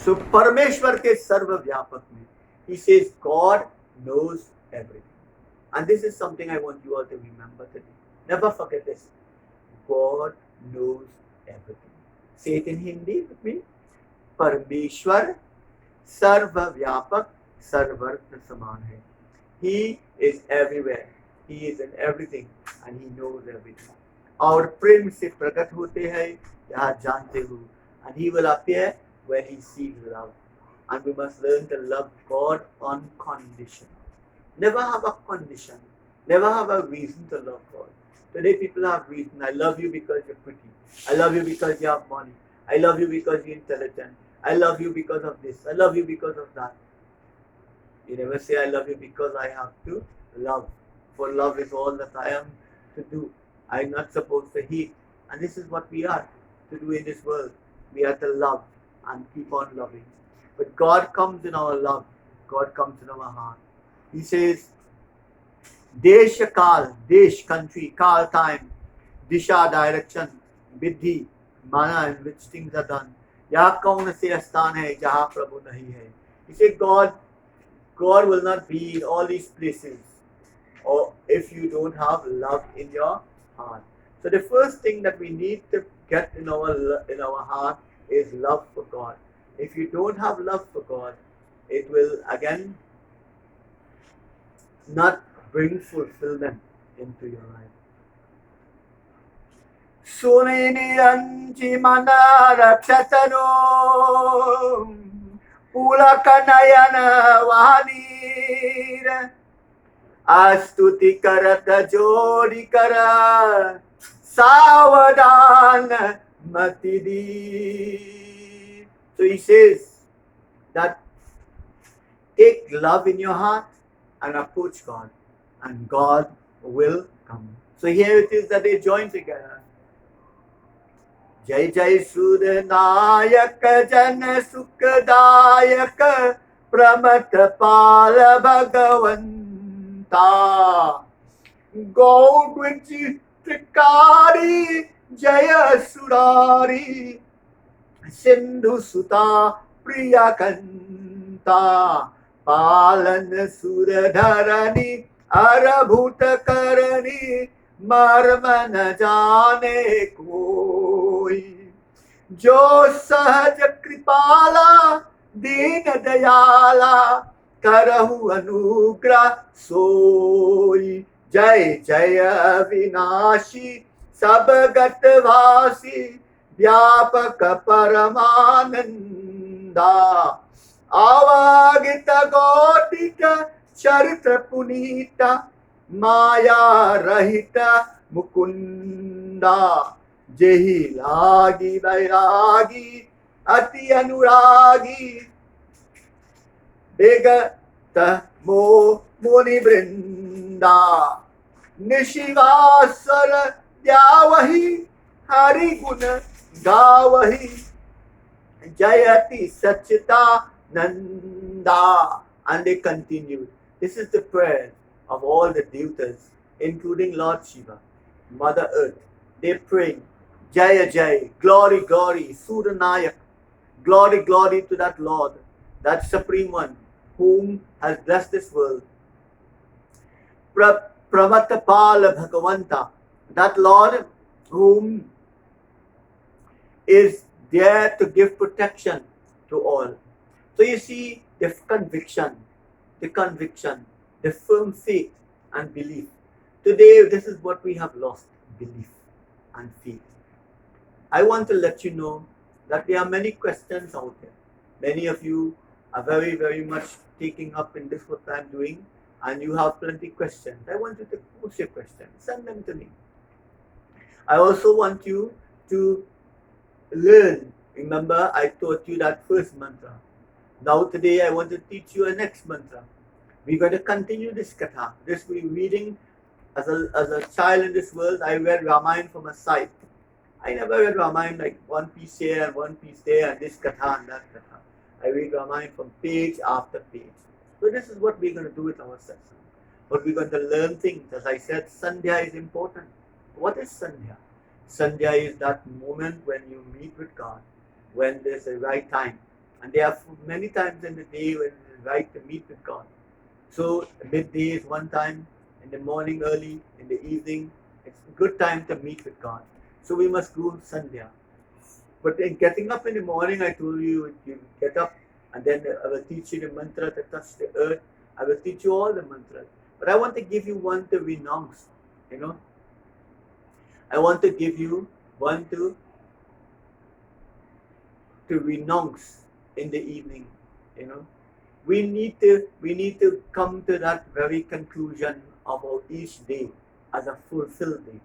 So परमेश्वर के सर्वव्यापक में he says God knows everything. And this is something I want you all to remember today. Never forget this. God knows everything. Say it in Hindi with me. परमेश्वर सर्वव्यापक सर्वत्र समान है. He is everywhere. He is in everything and he knows everything. और प्रेम से प्रकट होते हैं यहाँ जानते हो. And he will appear when he sees love. And we must learn to love God unconditionally. Never have a condition. Never have a reason to love God. Today people have reason. I love you because you're pretty. I love you because you have money. I love you because you're intelligent. I love you because of this. I love you because of that. You never say I love you because I have to love. For love is all that I am to do. I'm not supposed to hate. And this is what we are to do in this world. We are to love and keep on loving. But God comes in our love. God comes in our heart. He says, Desh Kal, Desh, country, Kal, time, Disha, direction, Vidhi, mana in which things are done. यहाँ कौन से स्थान है जहाँ प्रभु नहीं है. He said God will not be in all these places or if you don't have love in your heart. So the first thing that we need to get in our heart is love for God. If you don't have love for God, it will again not bring fulfillment into your life. Suniniyanji mana rakshasano Pulakanayana vahanir Astuti karata jodi kara Savadan matidi. So he says that take love in your heart and approach God, and God will come. So here it is that they join together. Jai Jai Sudanayak Jana Sukadayak Pramatapala Bhagavanta Gaudvichi Trikari Jaya Surari Sindhu Suta Priyakanta Palan Suradharani Arabhuta Karani मर्म न जाने कोई जो सहज कृपाला दीन दयाला करहु अनुग्रह सोई. जय जय विनाशी सबगत वासी व्यापक परमानंदा आवागित गौतिक चरित्र पुनीता माया रहित मुकुंदा जेहि लागी बैरागी अति अनुरागी बेगत मो मुनि वृंदा निशिवासर द्यावहि हरि गुण गावहि जयति Sachita Nanda. And they continued. This is the prayer of all the devatas, including Lord Shiva, Mother Earth. They pray, Jaya Jaya, glory, glory, Suranayak, glory, glory to that Lord, that Supreme One, whom has blessed this world. Pramatapala Bhagavanta, that Lord whom is there to give protection to all. So you see the conviction, the firm faith and belief. Today, this is what we have lost, belief and faith. I want to let you know that there are many questions out there. Many of you are very, very much taking up in this what I'm doing, and you have plenty of questions. I want you to post your questions. Send them to me. I also want you to learn. Remember, I taught you that first mantra. Now today, I want to teach you a next mantra. We're going to continue this katha. This we're reading as a child in this world. I read Ramayana from a side. I never read Ramayana like one piece here and one piece there and this katha and that katha. I read Ramayana from page after page. So this is what we're going to do with our session. But we're going to learn things. As I said, Sandhya is important. What is Sandhya? Sandhya is that moment when you meet with God, when there's a right time And there are many times in the day when it is right to meet with God. So midday is one time, in the morning early, in the evening, it's a good time to meet with God. So we must do Sandhya. But in getting up in the morning, I told you, you get up and then I will teach you the mantra to touch the earth. I will teach you all the mantras. But I want to give you one to renounce, you know. I want to give you one to renounce in the evening, you know. We need to come to that very conclusion of our each day as a fulfilled day.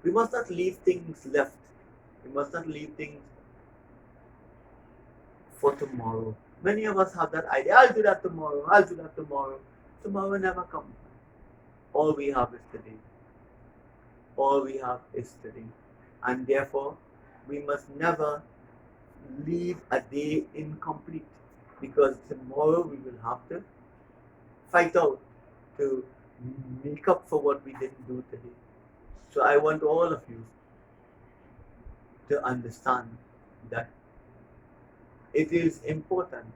We must not leave things left. We must not leave things for tomorrow. Many of us have that idea. I'll do that tomorrow. I'll do that tomorrow. Tomorrow never comes. All we have is today. All we have is today. And therefore, we must never leave a day incomplete, because tomorrow we will have to fight out to make up for what we didn't do today. So I want all of you to understand that it is important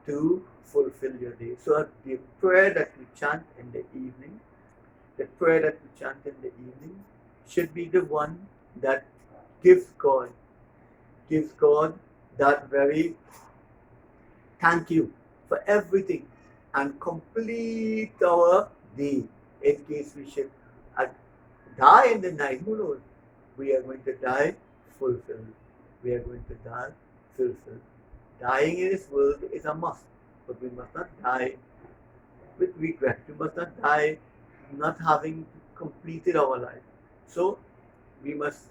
to fulfill your day. So the prayer that we chant in the evening, should be the one that gives God that very thank you for everything, and complete our day. In case we should die in the night, who knows? We are going to die fulfilled. We are going to die fulfilled. Dying in this world is a must, but we must not die with regret. We must not die not having completed our life. So we must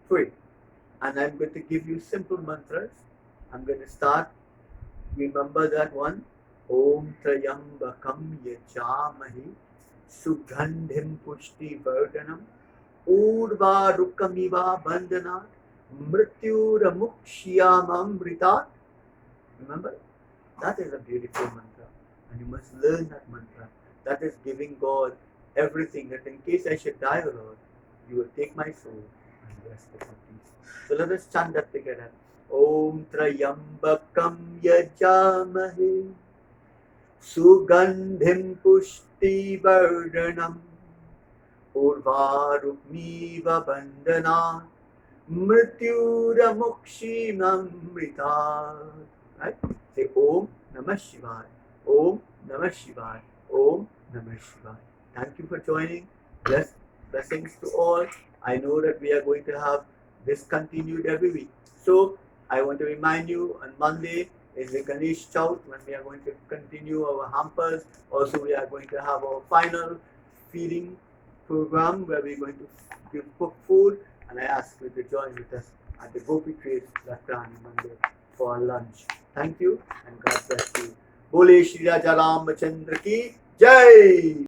pray. And I'm going to give you simple mantras. I'm going to start. Remember that one. Om Trayambakam Yajamahi Sugandhim Pushti Vardhanam Urva Rukamiva Bandhanat Mrityura Mukshyamamritat. Remember? That is a beautiful mantra. And you must learn that mantra. That is giving God everything. That in case I should die, O Lord, you will take my soul and rest it in peace. So let us chant that together. Om Trayambakam Yajamahe Sugandhim Pushti Vardhanam Urvarukmiva Bandhanat Mrityura Mukshimamritat. Right? Say Om Namah Shivaya. Om Namah Shivaya. Om Namah Shivaya. Thank you for joining. Blessings to all. I know that we are going to have this continued every week. So I want to remind you, on Monday is the Ganesh Chout, when we are going to continue our hampers. Also, we are going to have our final feeding program where we're going to cook food. And I ask you to join with us at the Gopi Trace Lakrani Mandir for our lunch. Thank you and God bless you. Bole Shri Raja Ramachandra ki Jai.